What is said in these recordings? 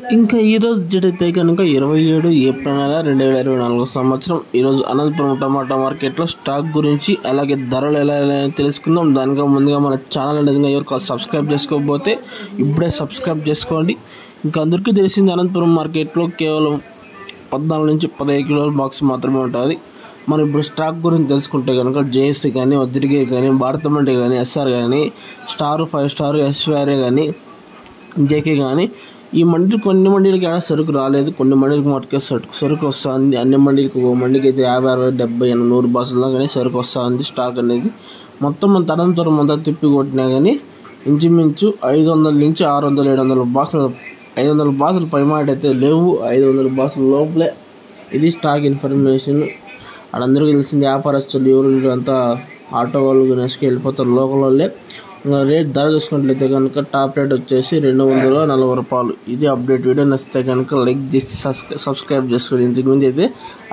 ఇంకా ఈరోజు డేట్ అయితే కనుక 27 ఏప్రిల్ 2024 సంవత్సరం. ఈరోజు అనంతపురం టమాటా మార్కెట్లో స్టాక్ గురించి అలాగే ధరలు ఎలా తెలుసుకుందాం. దానిగా ముందుగా మన ఛానల్ అనేది ఎవరు సబ్స్క్రైబ్ చేసుకోకపోతే ఇప్పుడే సబ్స్క్రైబ్ చేసుకోండి. ఇంకా అందరికీ తెలిసింది అనంతపురం మార్కెట్లో కేవలం 14 నుంచి 15 కిలోల బాక్స్ మాత్రమే ఉంటుంది. మనం ఇప్పుడు స్టాక్ గురించి తెలుసుకుంటే కనుక జేఎస్సీ కానీ, వజ్రిగే కానీ, భారత మండి కానీ, ఎస్ఆర్ కానీ, స్టార్ 5 స్టార్, ఎస్ఆర్ఏ కానీ, జేకే కానీ, ఈ మండీలు కొన్ని మండీలకి ఏడా సరుకు రాలేదు. కొన్ని మండీలకు మటుకే సరుకు వస్తుంది. అన్ని మండీలకు ఒక మండీకి అయితే 50, 60, 70, 80, 100 బాసుల్లో కానీ సరుకు వస్తుంది. స్టాక్ అనేది మొత్తం మన తరంతరం అంతా తిప్పి కొట్టినా కానీ ఇంచుమించు 500 నుంచి 600, 700 బాసులు, 500 బాసులు పైమాట అయితే లేవు. 500 బాసుల లోపలే. ఇది స్టాక్ ఇన్ఫర్మేషన్. అదందరికీ తెలిసింది. వ్యాపారస్తులు ఎవరు అంతా ఆటో వాళ్ళు గణేష్కి వెళ్ళిపోతారు, లోకల్ వాళ్ళే. ఇంకా రేట్ ధర చూసుకున్నట్లయితే కనుక టాప్ రేట్ వచ్చేసి 240 రూపాయలు. ఇది అప్డేట్. వీడియో నచ్చితే కనుక లైక్ చేసి సబ్స్క్రైబ్ చేసుకోండి. ఇంతకుముందు అయితే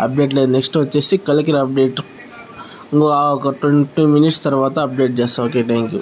అప్డేట్ లేదు. నెక్స్ట్ వచ్చేసి కలికిరి అప్డేట్ ఇంకో ఒక 20 minutes తర్వాత అప్డేట్ చేస్తాం. Okay, thank you.